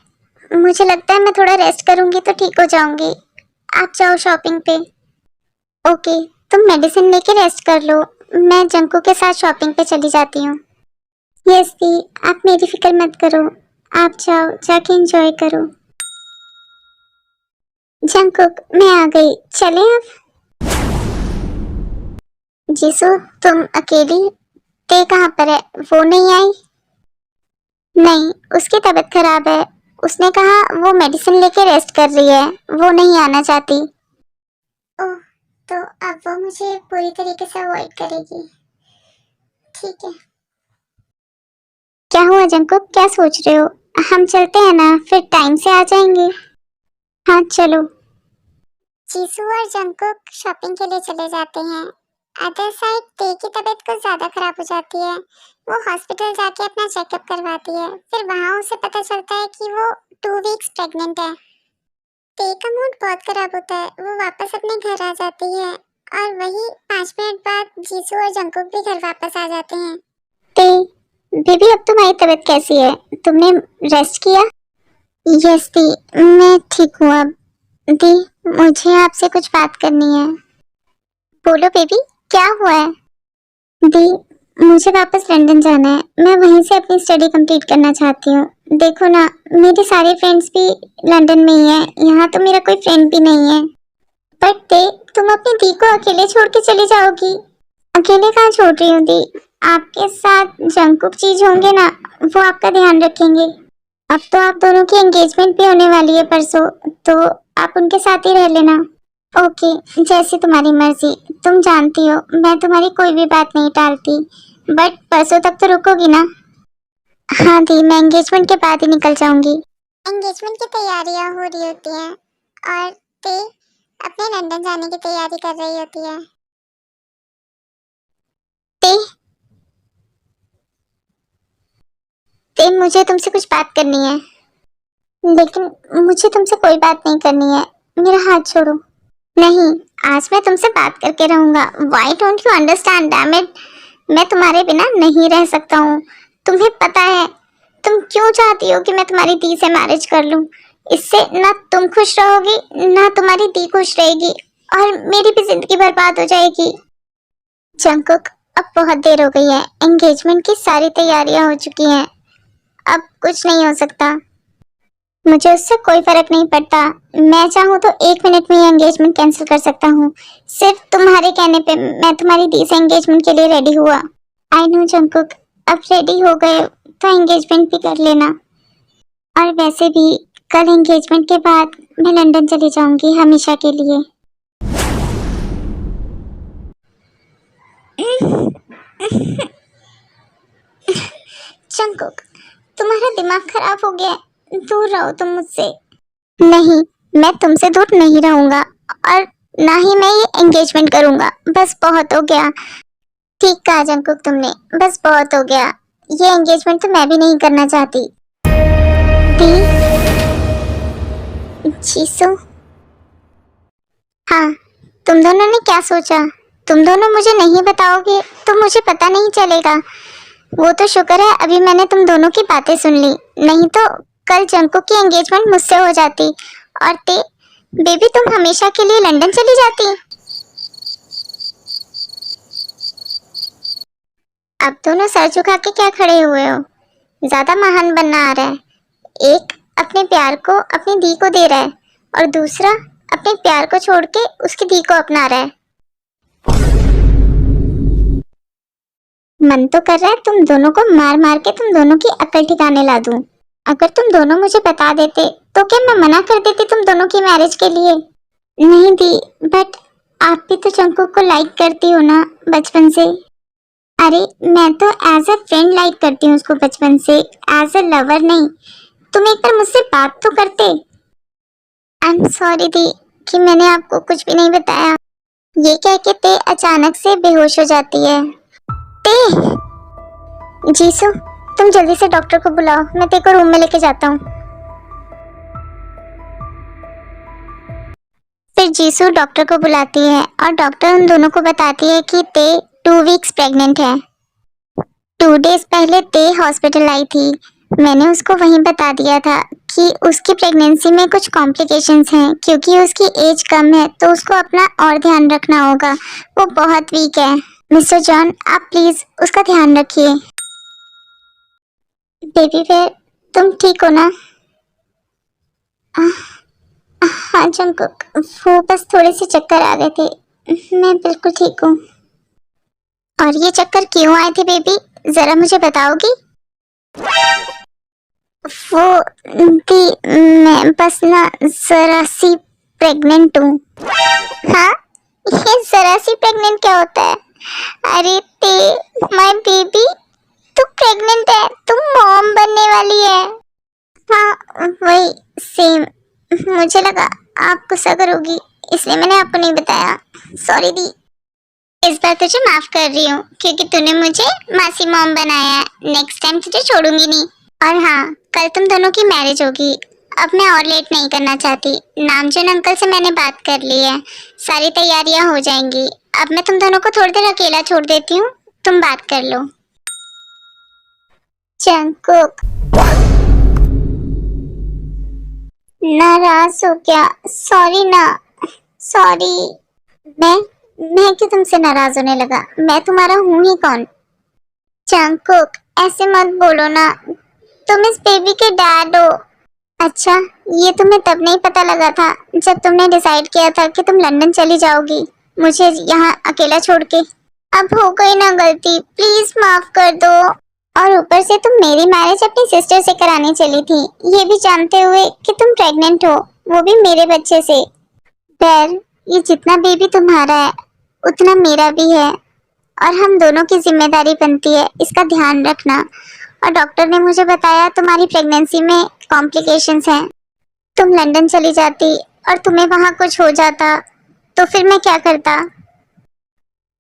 मुझे लगता है मैं थोड़ा रेस्ट करूंगी तो ठीक हो जाऊंगी। आप जाओ शॉपिंग पे। ओके, तुम मेडिसिन लेके रेस्ट कर लो, मैं जंकू के साथ शॉपिंग पे चली जाती हूँ। यस दी, आप मेरी फिक्र मत करो, आप जाओ, जाके एंजॉय करो। जंकुक, मैं आ गई, चलें अब? जीसू, तुम अकेली? ते कहाँ पर है? वो नहीं आई? नहीं, उसकी तबीयत खराब है, उसने कहा वो मेडिसिन लेके रेस्ट कर रही है, वो नहीं आना चाहती। ओह, तो अब वो मुझे पूरी तरीके से अवॉइड करेगी। ठीक है। क्या हुआ जंकुक, क्या सोच रहे हो? हम चलते हैं ना, फिर टाइम से आ जाएंगे। हाँ चलो। जीसू और जंकुक शॉपिंग के लिए चले जाते हैं। अदर साइड ते की तबीयत कुछ ज्यादा खराब हो जाती है। वो हॉस्पिटल जाके अपना चेकअप करवाती है, फिर वहाँ उसे पता चलता है कि वो 2 वीक्स प्रेग्नेंट है। ते का मूड बहुत खराब होता है, वो वापस अपने घर आ जाती है और वही 5 मिनट बाद जीसू और जंकुक भी घर वापस आ जाते हैं। ते, बेबी अब तुम्हारी तबीयत कैसी है? तुमने रेस्ट किया? यस दी, मैं ठीक हूँ अब। दी, मुझे आपसे कुछ बात करनी है। बोलो बेबी, क्या हुआ है? दी, मुझे वापस लंदन जाना है, मैं वहीं से अपनी स्टडी कंप्लीट करना चाहती हूँ। देखो ना, मेरे सारे फ्रेंड्स भी लंदन में ही हैं, यहाँ तो मेरा कोई फ्रेंड भी नहीं है। बट दे, तुम अपनी दी को अकेले छोड़ के चली जाओगी? अकेले कहाँ छोड़ रही हूँ दी, आपके साथ जंकुक चीज होंगे ना, वो आपका ध्यान रखेंगे। अब तो आप दोनों की एंगेजमेंट भी होने वाली है परसों, तो आप उनके साथ ही रह लेना। ओके, जैसी तुम्हारी मर्जी, तुम जानती हो मैं तुम्हारी कोई भी बात नहीं टालती, बट परसों तक तो रुकोगी ना? हाँ दी, मैं एंगेजमेंट के बाद ही निकल जाऊंगी। एंगेजमेंट की तैयारियां हो रही होती हैं और ते, अपने लंदन जाने की तैयारी कर रही होती है। ते, ते मुझे तुमसे कुछ बात करनी है, लेकिन मुझे तुमसे कोई बात नहीं करनी है। मेरा हाथ छोड़ो। नहीं, आज मैं तुमसे बात करके रहूंगा। Why don't you understand, damn it? मैं तुम्हारे बिना नहीं रह सकता हूँ। तुम्हें पता है तुम क्यों चाहती हो कि मैं तुम्हारी दी से मैरिज कर लूं? इससे ना तुम खुश रहोगी ना तुम्हारी दी खुश रहेगी, और मेरी भी जिंदगी बर्बाद हो जाएगी। जंकुक, अब बहुत देर हो गई है। एंगेजमेंट की सारी तैयारियां हो चुकी हैं। अब कुछ नहीं हो सकता। मुझे उससे कोई फर्क नहीं पड़ता। मैं चाहूँ तो 1 मिनट में ही एंगेजमेंट कैंसिल कर सकता हूँ। सिर्फ तुम्हारे कहने पे मैं तुम्हारी दी से एंगेजमेंट के लिए रेडी हुआ। आई नो जंकुक, अब रेडी हो गए तो एंगेजमेंट भी कर लेना। और वैसे भी कल एंगेजमेंट के बाद मैं लंदन चली जाऊंगी हमेशा के लिए। जंकुक, तुम्हारा दिमाग खराब हो गया है। दूर रहो तुम मुझसे। नहीं, मैं तुमसे दूर नहीं रहूंगा, और ना ही मैं ये एंगेजमेंट करूंगा। बस बहुत हो गया। ठीक कहा जंकुक तुमने, बस बहुत हो गया। ये एंगेजमेंट तो मैं भी नहीं करना चाहती। दी, जीसू। हाँ, तुम दोनों ने क्या सोचा? तुम दोनों मुझे नहीं बताओगे तो मुझे पता नहीं चलेगा। वो तो शुक्र है अभी मैंने तुम दोनों की बातें सुन ली, नहीं तो कल जंकुक की एंगेजमेंट मुझसे हो जाती और बेबी तुम हमेशा के लिए लंदन चली जाती। अब दोनों सर झुका के क्या खड़े हुए हो? ज्यादा महान बनना आ रहा है। एक अपने प्यार को अपनी दी को दे रहा है और दूसरा अपने प्यार को छोड़ के उसकी दी को अपना रहा है। मन तो कर रहा है तुम दोनों को मार मार के तुम दोनों की अकल ठिकाने ला दूं। अगर तुम दोनों मुझे बता देते तो क्या मैं मना कर देती तुम दोनों की मैरिज के लिए? नहीं दी, बट आप भी तो जंकुक को लाइक करती हो ना बचपन से। अरे मैं तो एज अ फ्रेंड लाइक करती हूँ उसको बचपन से, एज अ लवर नहीं। तुम एक बार मुझसे बात तो करते। आई एम सॉरी दी कि मैंने आपको कुछ भी नहीं बताया। ये कह के ते अचानक से बेहोश हो जाती है। ते, जीसू तुम जल्दी से डॉक्टर को बुलाओ, मैं ते को रूम में लेके जाता हूँ। फिर जीसू डॉक्टर को बुलाती है और डॉक्टर उन दोनों को बताती है कि ते 2 वीक्स प्रेग्नेंट है। 2 डेज पहले ते हॉस्पिटल आई थी। मैंने उसको वहीं बता दिया था कि उसकी प्रेगनेंसी में कुछ कॉम्प्लिकेशंस हैं, क्योंकि उसकी एज कम है तो उसको अपना और ध्यान रखना होगा। वो बहुत वीक है। मिस्टर जॉन, आप प्लीज उसका ध्यान रखिए। बेबी बेयर, तुम ठीक हो ना? हाँ जंकुक, वो बस थोड़े से चक्कर आ गए थे। मैं बिल्कुल ठीक हूँ। और ये चक्कर क्यों आए थे बेबी, जरा मुझे बताओगी? वो दी, मैं बस ना जरा सी प्रेग्नेंट हूँ। हाँ, ये जरा सी प्रेग्नेंट क्या होता है? अरे ते माय बेबी, तू प्रेग्नेंट है, तुम मॉम बनने वाली है। हाँ वही सेम। मुझे लगा आप गुस्सा करोगी इसलिए मैंने आपको नहीं बताया। सॉरी दी। इस बार तुझे माफ कर रही हूँ क्योंकि तूने मुझे मासी मॉम बनाया है। नेक्स्ट टाइम तुझे छोड़ूंगी नहीं। और हाँ, कल तुम दोनों की मैरिज होगी। अब मैं और लेट नहीं करना चाहती। नामचीन अंकल से मैंने बात कर ली है, सारी तैयारियां हो जाएंगी। अब मैं तुम दोनों को थोड़ी देर अकेला छोड़ देती हूँ, तुम बात कर लो। जंकुक नाराज हो क्या? सॉरी ना, सॉरी। मैं क्यों तुमसे नाराज होने लगा? मैं तुम्हारा हूँ ही कौन? जंकुक ऐसे मत बोलो ना, तुम इस बेबी के डैड हो। अच्छा, ये तुम्हें तब नहीं पता लगा था जब तुमने डिसाइड किया था कि तुम लंदन चली जाओगी मुझे यहाँ अकेला छोड़ के? अब हो गई ना गलती, प्लीज माफ कर दो। और ऊपर से तुम मेरी मैरिज अपनी सिस्टर से कराने चली थी, ये भी जानते हुए कि तुम प्रेग्नेंट हो, वो भी मेरे बच्चे से। खैर, ये जितना बेबी तुम्हारा है उतना मेरा भी है, और हम दोनों की जिम्मेदारी बनती है इसका ध्यान रखना। और डॉक्टर ने मुझे बताया तुम्हारी प्रेगनेंसी में कॉम्प्लिकेशंस हैं। तुम लंदन चली जाती और तुम्हें वहां कुछ हो जाता तो फिर मैं क्या करता?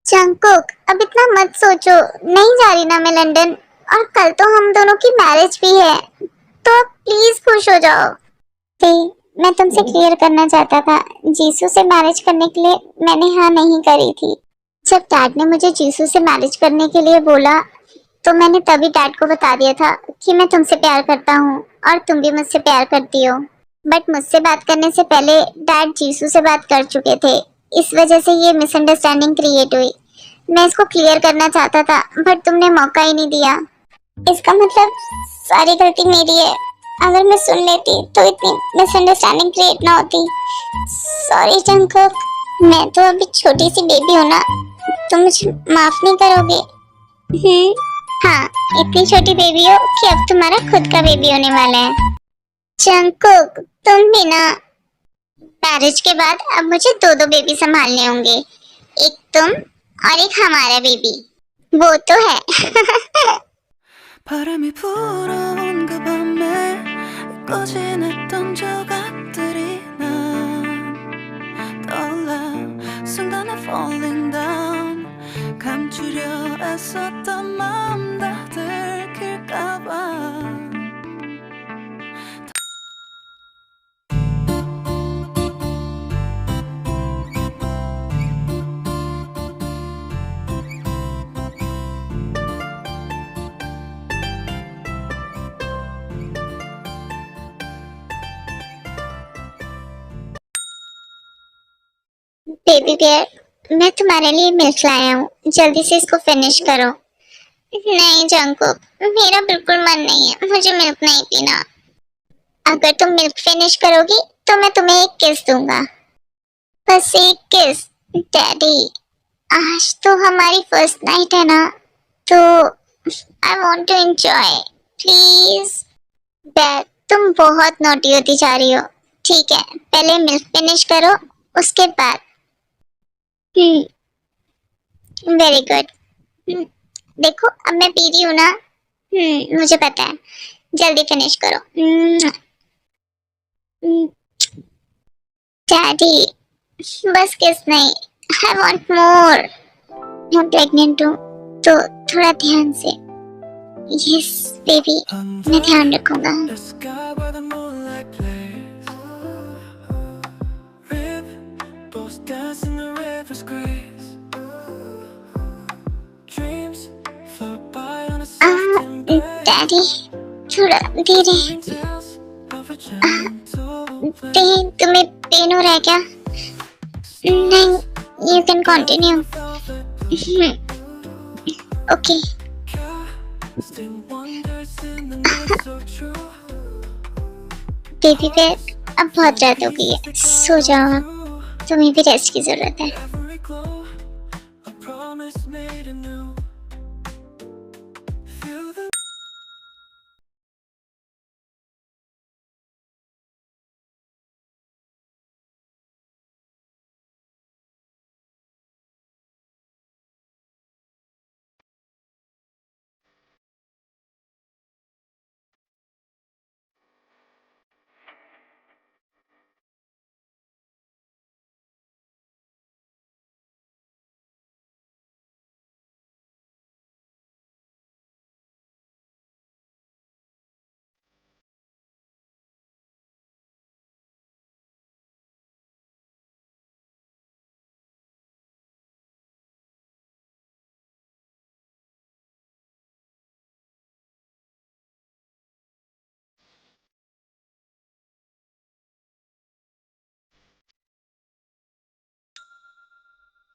जंगकुक, अब इतना मत सोचो। नहीं जा रही ना मैं लंदन, और कल तो हम दोनों की मैरिज भी है, तो अब प्लीज खुश हो जाओ। ते, मैं तुमसे क्लियर करना चाहता था, जीसू से मैरिज करने के लिए मैंने हाँ नहीं करी थी। जब डैड ने मुझे जीसू से मैरिज करने के लिए बोला तो मैंने तभी डैड को बता दिया था कि मैं तुमसे प्यार करता हूँ और तुम भी मुझसे प्यार करती हो। बट मुझसे बात करने से पहले डैड जीसू से बात कर चुके थे, इस वजह से ये मिसअंडरस्टैंडिंग क्रिएट हुई। मैं इसको क्लियर करना चाहता था बट तुमने मौका ही नहीं दिया। इसका मतलब सारी गलती मेरी है। अगर मैं सुन लेती तो इतनी मिसअंडरस्टैंडिंग क्रिएट ना होती। सॉरी जंगकुक, मैं तो अभी छोटी सी बेबी हूँ ना, तुम मुझे माफ नहीं करोगे? हाँ, इतनी छोटी बेबी हो कि अब तुम्हारा खुद का बेबी होने वाला है। जंगकुक, तुम भी ना। मैरिज के बाद अब मुझे दो दो बेबी संभालने होंगे, एक तुम और एक हमारा बेबी। वो तो है। 바람이 불어온 그 밤에 꺼진했던 조각들이 난 떠올라 순간에 falling down 감추려 애썼던 마음 다 들킬까봐 बेबी बियर, मैं तुम्हारे लिए मिल्क लाया हूँ, जल्दी से इसको फिनिश करो। नहीं जंगकुक, मेरा बिल्कुल मन नहीं है, मुझे मिल्क नहीं पीना। अगर तुम मिल्क फिनिश करोगी तो मैं तुम्हें एक किस दूंगा, बस एक किस। डैडी, आज तो हमारी फर्स्ट नाइट है ना, तो I want to enjoy, please. Dad, तुम बहुत नोटी होती जा रही हो। ठीक है, पहले मिल्क फिनिश करो, उसके बाद। Very good. देखो अब मैं पी रही हूँ ना। मुझे पता है, जल्दी फिनिश करो। डैडी, बस किस नहीं, आई वांट मोर। मैं प्रेग्नेंट हूँ तो थोड़ा ध्यान से। यस बेबी, मैं ध्यान रखूंगा। The sky where the moonlight plays Ripples dance in the river's grace Dreams float by on a soft embrace daddy, थोड़ा धीरे। Tales of a gentle तुम्हें पेन हो रहा है क्या? नहीं, you can continue. Okay. Casting wonders in the midst of truth baby पे अब बहुत रात हो गई है, सो जाओ आप, तुम्हें भी रेस्ट की जरूरत है।